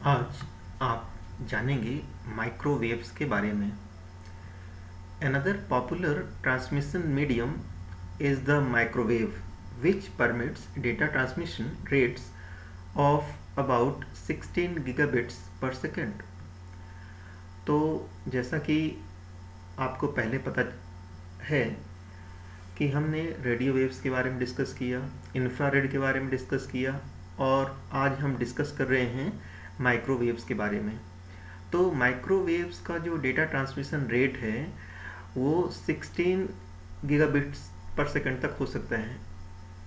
आज आप जानेंगे माइक्रोवेव्स के बारे में। Another popular transmission medium is the microwave, which permits data transmission rates of about 16 gigabits per second. तो जैसा कि आपको पहले पता है कि हमने रेडियो वेव्स के बारे में डिस्कस किया, इंफ्रारेड के बारे में डिस्कस किया और आज हम डिस्कस कर रहे हैं माइक्रोवेव्स के बारे में। तो माइक्रोवेव्स का जो डेटा ट्रांसमिशन रेट है वो 16 गीगाबिट्स पर सेकंड तक हो सकता है,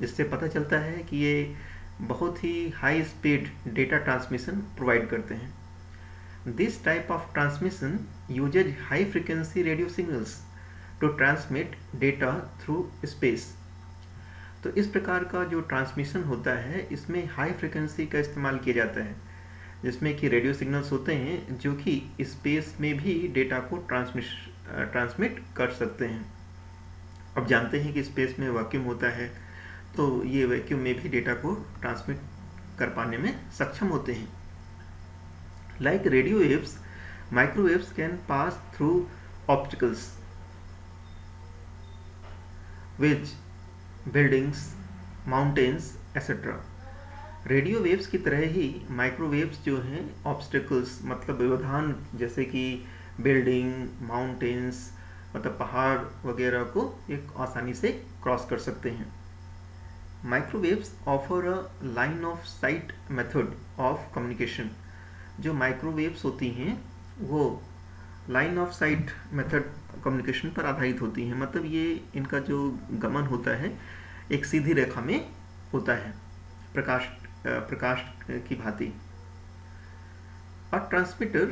जिससे पता चलता है कि ये बहुत ही high speed data transmission provide करते हैं। This type of transmission uses high frequency radio signals to transmit data through space. तो इस प्रकार का जो ट्रांसमिशन होता है इसमें हाई फ्रिक्वेंसी का इस्तेमाल किया जाता है, जिसमें कि रेडियो सिग्नल्स होते हैं जो कि स्पेस में भी डेटा को ट्रांसमिट कर सकते हैं। अब जानते हैं कि स्पेस में वैक्यूम होता है, तो ये वैक्यूम में भी डेटा को ट्रांसमिट कर पाने में सक्षम होते हैं। Like radio waves, microwaves can pass through obstacles which buildings, mountains etcetera. Radio waves की तरह ही माइक्रोवेव्स जो हैं ऑब्स्टिकल्स मतलब व्यवधान, जैसे कि बिल्डिंग, माउंटेन्स मतलब पहाड़ वगैरह को एक आसानी से क्रॉस कर सकते हैं। Microwaves offer a line of site method of communication. जो माइक्रोवेव्स होती हैं वो line of site method communication पर आधारित होती हैं, मतलब ये इनका जो गमन होता है एक सीधी रेखा में होता है, प्रकाश की भांति। A transmitter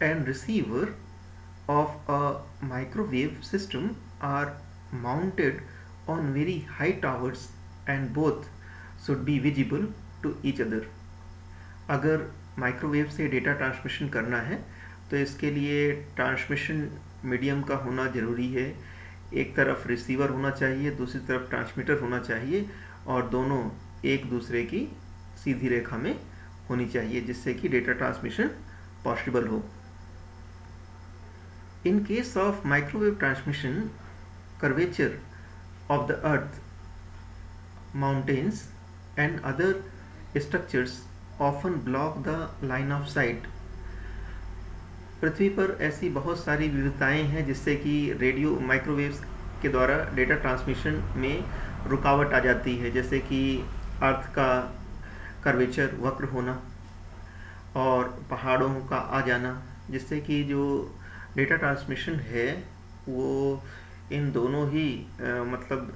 and receiver of a microwave system are mounted on very high towers and both should be visible to each other. अगर माइक्रोवेव से डेटा ट्रांसमिशन करना है तो इसके लिए ट्रांसमिशन मीडियम का होना ज़रूरी है। एक तरफ रिसीवर होना चाहिए, दूसरी तरफ ट्रांसमीटर होना चाहिए और दोनों एक दूसरे की सीधी रेखा में होनी चाहिए, जिससे कि डेटा ट्रांसमिशन पॉसिबल हो। In case of microwave transmission, curvature of the earth, mountains and other structures often block the line of sight. पृथ्वी पर ऐसी बहुत सारी विविधताएं हैं जिससे कि रेडियो माइक्रोवेव्स के द्वारा डेटा ट्रांसमिशन में रुकावट आ जाती है, जैसे कि अर्थ का कर्वेचर, वक्र होना और पहाड़ों का आ जाना, जिससे कि जो डेटा ट्रांसमिशन है वो इन दोनों ही मतलब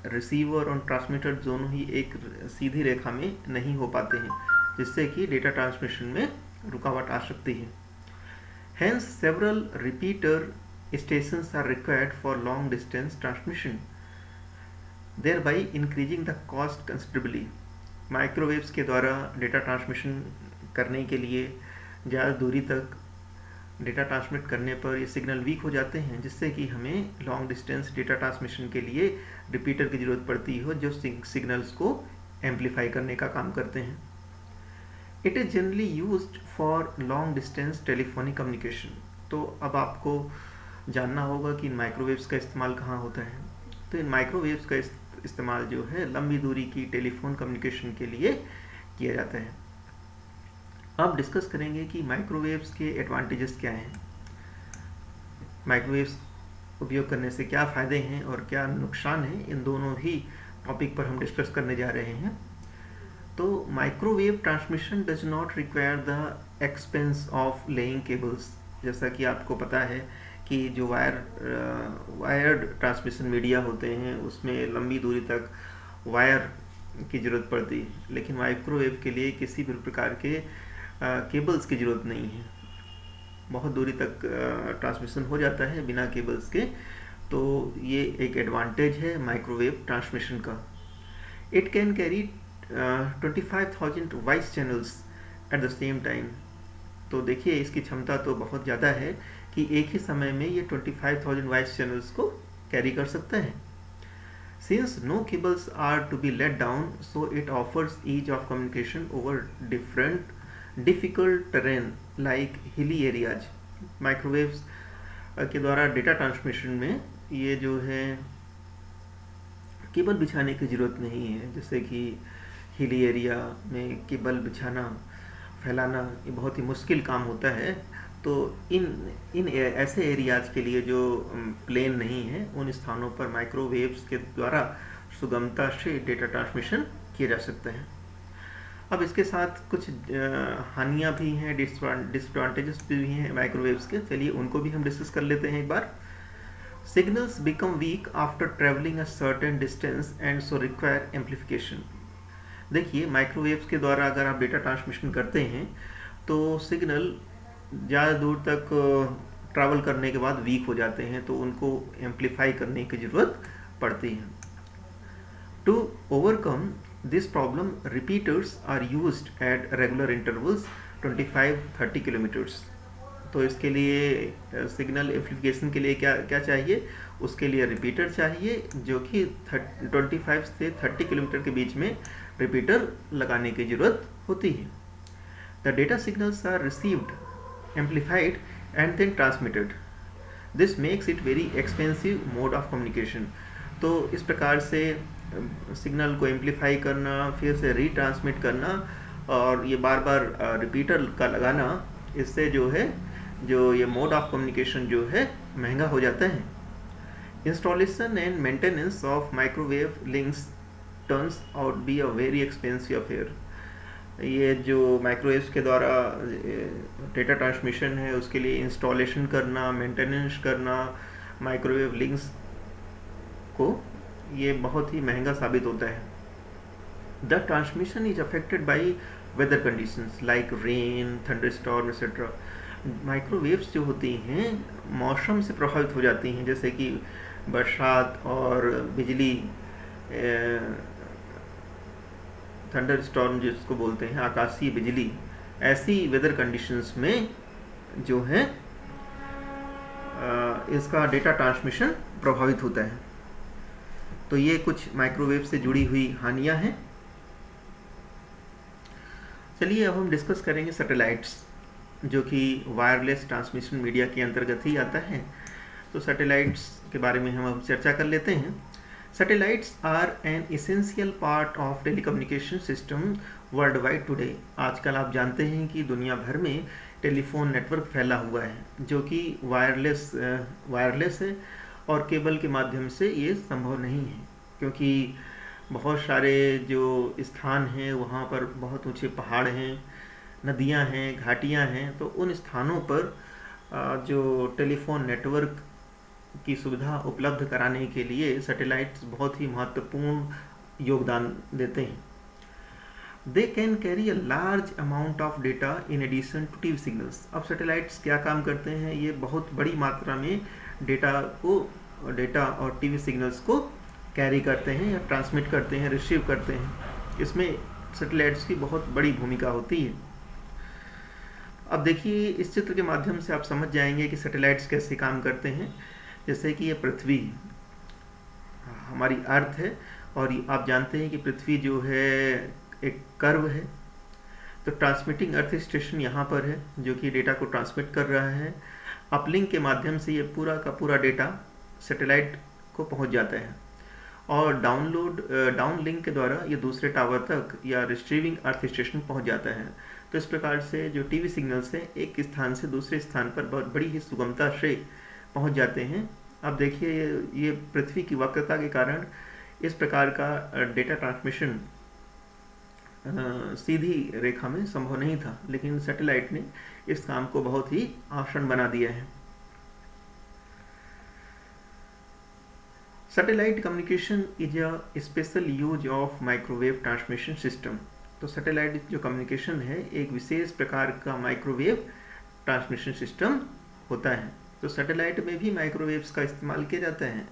रिसीवर और ट्रांसमीटर दोनों ही एक सीधी रेखा में नहीं हो पाते हैं, जिससे कि डेटा ट्रांसमिशन में रुकावट आ सकती है। Hence, several repeater stations are required for long distance transmission, thereby increasing the cost considerably. Microwaves के द्वारा डेटा ट्रांसमिशन करने के लिए ज़्यादा दूरी तक डेटा ट्रांसमिट करने पर ये सिग्नल वीक हो जाते हैं, जिससे कि हमें लॉन्ग डिस्टेंस डेटा ट्रांसमिशन के लिए रिपीटर की ज़रूरत पड़ती हो जो सिग्नल्स को एम्पलीफाई करने का काम करते हैं। It is generally used for long distance telephonic communication. तो अब आपको जानना होगा कि इन माइक्रोवेव्स का इस्तेमाल कहाँ होता है। तो इन माइक्रोवेव्स का इस्तेमाल जो है लंबी दूरी की टेलीफोन कम्युनिकेशन के लिए किया जाता है। अब डिस्कस करेंगे कि माइक्रोवेव्स के एडवांटेजेस क्या हैं, माइक्रोवेव्स उपयोग करने से क्या फ़ायदे हैं और क्या नुकसान हैं। इन दोनों ही टॉपिक पर हम डिस्कस करने जा रहे हैं। तो microwave transmission does not require the expense of laying cables. जैसा कि आपको पता है कि जो वायर्ड ट्रांसमिशन मीडिया होते हैं उसमें लंबी दूरी तक वायर की ज़रूरत पड़ती है, लेकिन माइक्रोवेव के लिए किसी भी प्रकार के केबल्स की ज़रूरत नहीं है। बहुत दूरी तक ट्रांसमिशन हो जाता है बिना केबल्स के। तो ये एक एडवांटेज है माइक्रोवेव ट्रांसमिशन का। It can carry 25,000 voice channels at the same time. तो देखिए इसकी क्षमता तो बहुत ज़्यादा है कि एक ही समय में ये 25,000 वॉइस चैनल्स को कैरी कर सकता है। Since no cables are to be let down, so it offers ease of communication over difficult terrain like hilly areas. Microwaves के द्वारा डेटा ट्रांसमिशन में ये जो है केबल बिछाने की ज़रूरत नहीं है, जैसे कि हिली एरिया में केबल बिछाना, फैलाना ये बहुत ही मुश्किल काम होता है। तो इन ऐसे एरियाज़ के लिए जो प्लेन नहीं है, उन स्थानों पर माइक्रोवेव्स के द्वारा सुगमता से डेटा ट्रांसमिशन किया जा सकता है। अब इसके साथ कुछ हानियाँ भी हैं, डिसएडवांटेजेस भी हैं माइक्रोवेव्स के, चलिए उनको भी हम डिस्कस कर लेते हैं एक बार। Signals become weak after travelling a certain distance and so require amplification. देखिए, माइक्रोवेव्स के द्वारा अगर आप डेटा ट्रांसमिशन करते हैं तो सिग्नल ज़्यादा दूर तक ट्रैवल करने के बाद वीक हो जाते हैं, तो उनको एम्पलीफाई करने की ज़रूरत पड़ती है। To overcome this problem, repeaters are used at regular intervals 25-30 kilometres. तो इसके लिए सिग्नल एम्पलीफिकेशन के लिए क्या क्या चाहिए, उसके लिए रिपीटर चाहिए जो कि 25 से 30 किलोमीटर के बीच में रिपीटर लगाने की ज़रूरत होती है। The data signals are received, amplified and then transmitted. This makes it very expensive mode of communication. तो इस प्रकार से सिग्नल को एम्पलीफाई करना, फिर से रीट्रांसमिट करना और ये बार बार रिपीटर का लगाना, इससे जो है जो ये मोड ऑफ कम्युनिकेशन जो है महंगा हो जाता है। Installation and maintenance of microwave links turns out be a very expensive affair. ये जो माइक्रोवेव्स के द्वारा डेटा ट्रांसमिशन है उसके लिए इंस्टॉलेशन करना, मेंटेनेंस करना माइक्रोवेव लिंक्स को, ये बहुत ही महंगा साबित होता है। The transmission is affected by weather conditions like rain, thunderstorm etcetera. Microwaves जो होती हैं मौसम से प्रभावित हो जाती हैं, जैसे कि बरसात और बिजली, थंडर स्टॉर्म जिसको बोलते हैं, आकाशीय बिजली, ऐसी वेदर कंडीशंस में जो है इसका डेटा ट्रांसमिशन प्रभावित होता है। तो ये कुछ माइक्रोवेव से जुड़ी हुई हानियां हैं। चलिए अब हम डिस्कस करेंगे सैटेलाइट्स, जो कि वायरलेस ट्रांसमिशन मीडिया के अंतर्गत ही आता है। तो सैटेलाइट्स के बारे में हम अब चर्चा कर लेते हैं। Satellites are an essential part of telecommunication system worldwide today. आजकल आप जानते हैं कि दुनिया भर में टेलीफोन नेटवर्क फैला हुआ है जो कि वायरलेस है और केबल के माध्यम से ये संभव नहीं है, क्योंकि बहुत सारे जो स्थान हैं वहाँ पर बहुत ऊंचे पहाड़ हैं, नदियाँ हैं, घाटियाँ हैं। तो उन स्थानों पर जो टेलीफोन नेटवर्क की सुविधा उपलब्ध कराने के लिए सैटेलाइट्स बहुत ही महत्वपूर्ण योगदान देते हैं। They can carry a large amount of data in addition to TV signals. अब सैटेलाइट्स क्या काम करते हैं, ये बहुत बड़ी मात्रा में डेटा और टीवी सिग्नल्स को कैरी करते हैं या ट्रांसमिट करते हैं, रिसीव करते हैं। इसमें सैटेलाइट्स की बहुत बड़ी भूमिका होती है। अब देखिए, इस चित्र के माध्यम से आप समझ जाएंगे कि सैटेलाइट्स कैसे काम करते हैं। जैसे कि ये पृथ्वी हमारी अर्थ है और आप जानते हैं कि पृथ्वी जो है एक कर्व है। तो ट्रांसमिटिंग अर्थ स्टेशन यहाँ पर है जो कि डेटा को ट्रांसमिट कर रहा है। अपलिंक के माध्यम से ये पूरा का पूरा डेटा सैटेलाइट को पहुँच जाता है और डाउनलिंक के द्वारा ये दूसरे टावर तक या रिसीविंग अर्थ स्टेशन पहुँच जाता है। तो इस प्रकार से जो टीवी सिग्नल्स हैं एक स्थान से दूसरे स्थान पर बहुत बड़ी ही सुगमता से पहुंच जाते हैं। अब देखिए, ये पृथ्वी की वक्रता के कारण इस प्रकार का डेटा ट्रांसमिशन सीधी रेखा में संभव नहीं था, लेकिन सैटेलाइट ने इस काम को बहुत ही आसान बना दिया है। Satellite communication is a special use of microwave transmission system. तो सैटेलाइट जो कम्युनिकेशन है एक विशेष प्रकार का माइक्रोवेव ट्रांसमिशन सिस्टम होता है। तो सैटेलाइट में भी माइक्रोवेव्स का इस्तेमाल किया जाता है,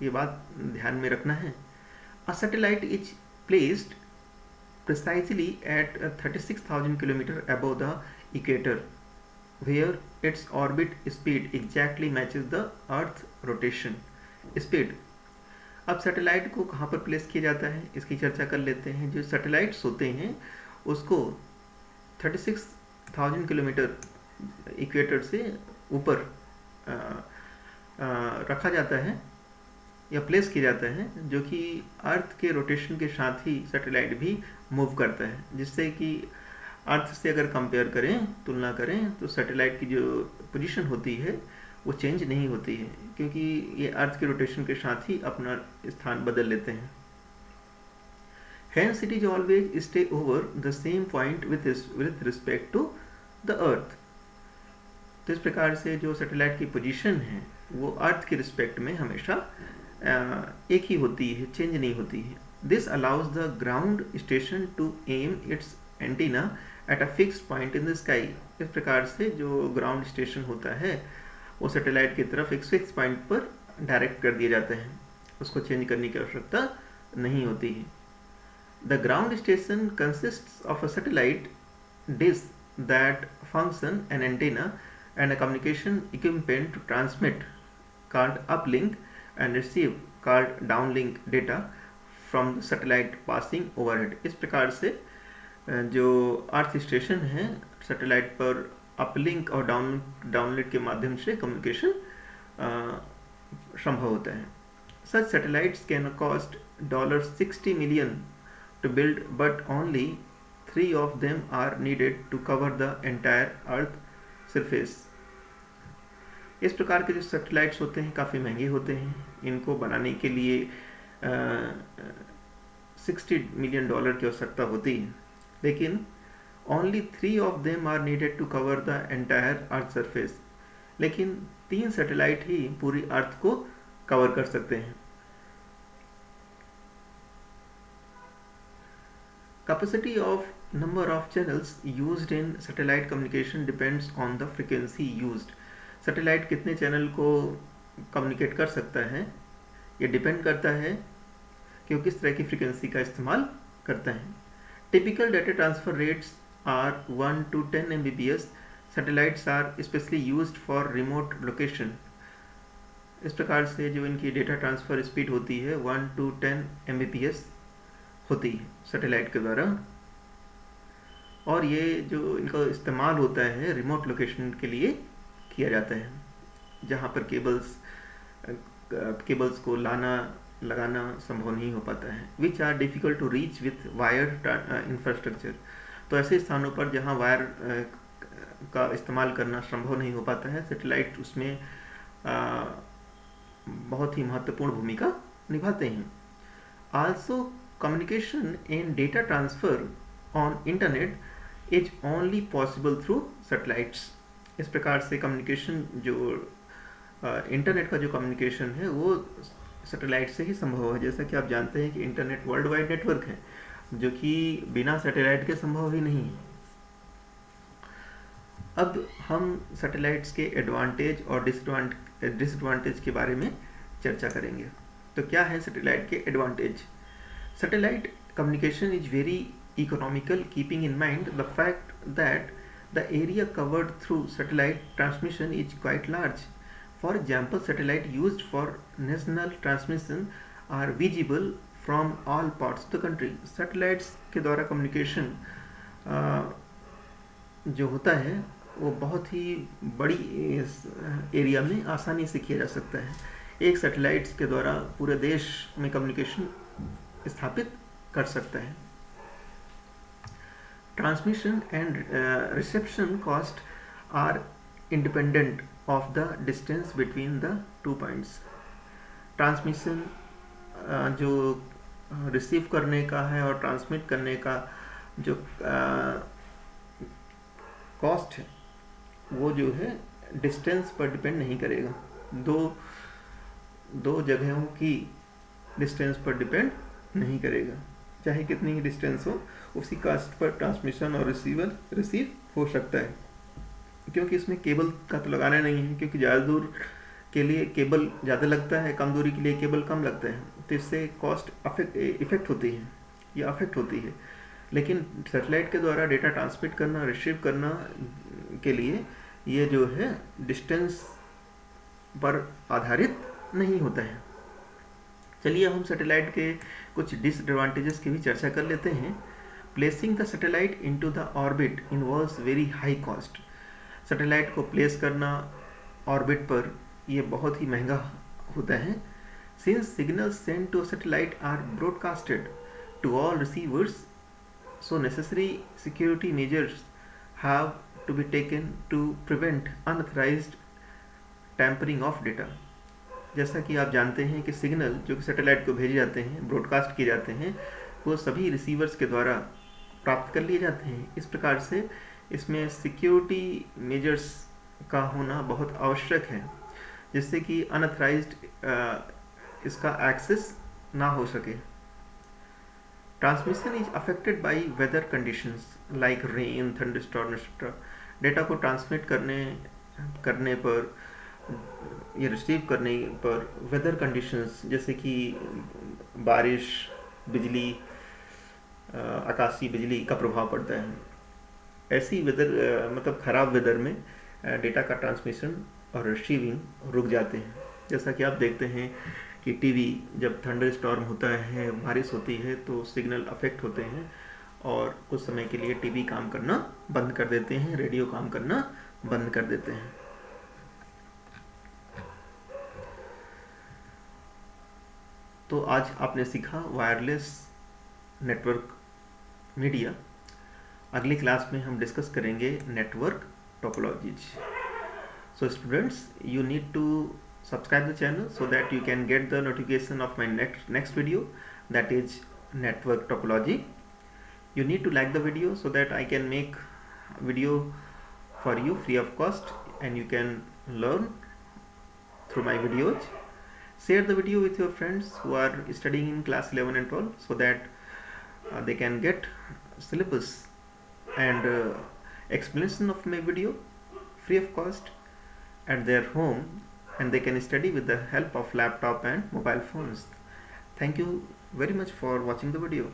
ये बात ध्यान में रखना है। A satellite is placed precisely at 36,000 kilometre above the equator where its orbit speed exactly matches the earth rotation speed. अब सैटेलाइट को कहाँ पर प्लेस किया जाता है इसकी चर्चा कर लेते हैं। जो सैटेलाइट्स होते हैं उसको 36,000 किलोमीटर इक्वेटर से ऊपर रखा जाता है या प्लेस किया जाता है, जो कि अर्थ के रोटेशन के साथ ही सैटेलाइट भी मूव करता है, जिससे कि अर्थ से अगर कंपेयर करें, तुलना करें, तो सैटेलाइट की जो पोजीशन होती है वो चेंज नहीं होती है, क्योंकि ये अर्थ के रोटेशन के साथ ही अपना स्थान बदल लेते हैं। Hence it is always stay over the same point with respect to the earth. तो इस प्रकार से जो सैटेलाइट की पोजीशन है वो अर्थ के रिस्पेक्ट में हमेशा एक ही होती है, चेंज नहीं होती है। This allows the ground station to aim its antenna at a fixed point in the sky. इस प्रकार से जो ग्राउंड स्टेशन होता है वो सैटेलाइट की तरफ एक फिक्स पॉइंट पर डायरेक्ट कर दिए जाते हैं, उसको चेंज करने की आवश्यकता नहीं होती है। The ground station consists of a satellite dish that function an antenna and a communication equipment to transmit called uplink and receive called downlink data from the satellite passing overhead। इस प्रकार से जो अर्थ स्टेशन है satellite पर uplink और downlink के माध्यम से कम्युनिकेशन संभव होता है। Such satellites can cost $60 million to build, but only 3 of them are needed to cover the entire earth surface। इस प्रकार के जो सैटेलाइट्स होते हैं काफ़ी महंगे होते हैं। इनको बनाने के लिए $60 मिलियन की आवश्यकता होती है, लेकिन only 3 of them are needed to cover the entire earth surface. लेकिन 3 सैटेलाइट ही पूरी अर्थ को कवर कर सकते हैं। Capacity of number of channels used in satellite communication depends on the frequency used। Satellite कितने चैनल को कम्युनिकेट कर सकता है ये डिपेंड करता है कि वो किस तरह की फ्रीक्वेंसी का इस्तेमाल करता है। Typical data transfer rates are 1 to 10 Mbps। Satellites are specially used for remote location. इस प्रकार से जो इनकी डेटा ट्रांसफ़र स्पीड होती है 1 to 10 Mbps होती है सैटेलाइट के द्वारा, और ये जो इनका इस्तेमाल होता है रिमोट लोकेशन के लिए किया जाता है, जहाँ पर केबल्स को लगाना संभव नहीं हो पाता है। Which are difficult to reach with wire infrastructure. तो ऐसे स्थानों पर जहाँ वायर का इस्तेमाल करना संभव नहीं हो पाता है, सैटेलाइट उसमें बहुत ही महत्वपूर्ण भूमिका निभाते हैं। Also communication and data transfer on internet is only possible through satellites। इस प्रकार से कम्युनिकेशन जो इंटरनेट का जो कम्युनिकेशन है वो सैटेलाइट से ही संभव है। जैसा कि आप जानते हैं कि इंटरनेट वर्ल्ड वाइड नेटवर्क है, जो कि बिना सैटेलाइट के संभव ही नहीं है। अब हम सैटेलाइट्स के एडवांटेज और डिसएडवांटेज के बारे में चर्चा करेंगे। तो क्या है सैटेलाइट के advantage? Satellite communication is very economical, keeping in mind the fact that the area covered through satellite transmission is quite large. For example, satellites used for national transmission are visible from all parts of the country। Satellites के द्वारा communication जो होता है वो बहुत ही बड़ी area में आसानी से किया जा सकता है। एक सैटेलाइट्स के द्वारा पूरे देश में कम्युनिकेशन स्थापित कर सकता है। Transmission and reception cost are independent of the distance between the 2 points. Transmission जो रिसीव करने का है और ट्रांसमिट करने का जो कॉस्ट है वो जो है डिस्टेंस पर डिपेंड नहीं करेगा। दो जगहों की डिस्टेंस पर डिपेंड नहीं करेगा, चाहे कितनी ही डिस्टेंस हो उसी कास्ट पर ट्रांसमिशन और रिसीव हो सकता है, क्योंकि इसमें केबल का तो लगाना नहीं है, क्योंकि ज़्यादा दूर के लिए केबल ज़्यादा लगता है, कम दूरी के लिए केबल कम लगता है, तो इससे कॉस्ट इफेक्ट होती है या अफेक्ट होती है। लेकिन सैटेलाइट के द्वारा डेटा ट्रांसमिट करना, रिसीव करना के लिए ये जो है डिस्टेंस पर आधारित नहीं होता है। चलिए हम सैटेलाइट के कुछ डिसएडवांटेजेस की भी चर्चा कर लेते हैं। Placing the satellite into the orbit involves very high cost. Satellite को प्लेस करना ऑर्बिट पर ये बहुत ही महंगा होता है। Since signals send to satellite are broadcasted to all receivers, so necessary security measures have to be taken to prevent unauthorized tampering of data। जैसा कि आप जानते हैं कि सिग्नल जो कि सैटेलाइट को भेजे जाते हैं, ब्रॉडकास्ट किए जाते हैं, वो सभी रिसीवर्स के द्वारा प्राप्त कर लिए जाते हैं। इस प्रकार से इसमें सिक्योरिटी मेजर्स का होना बहुत आवश्यक है, जिससे कि अनऑथराइज्ड इसका एक्सेस ना हो सके। Transmission is affected by weather conditions like rain, thunderstorm etcetera. Data को ट्रांसमिट करने पर या रिसीव करने पर वेदर कंडीशंस जैसे कि बारिश, बिजली, आकाशीय बिजली का प्रभाव पड़ता है। ऐसी वेदर मतलब ख़राब वेदर में डेटा का ट्रांसमिशन और रिसीविंग रुक जाते हैं। जैसा कि आप देखते हैं कि टीवी जब थंडर स्टॉर्म होता है, बारिश होती है, तो सिग्नल अफेक्ट होते हैं और कुछ समय के लिए टीवी काम करना बंद कर देते हैं, रेडियो काम करना बंद कर देते हैं। तो आज आपने सीखा वायरलेस नेटवर्क मीडिया। अगली क्लास में हम डिस्कस करेंगे network topologies. So students, you need to subscribe the channel so that you can get the notification of my next video, that is network topology. You need to like the video so that I can make video for you free of cost and you can learn through my videos. Share the video with your friends who are studying in class 11 and 12 so that they can get syllabus and explanation of my video free of cost at their home, and they can study with the help of laptop and mobile phones. Thank you very much for watching the video.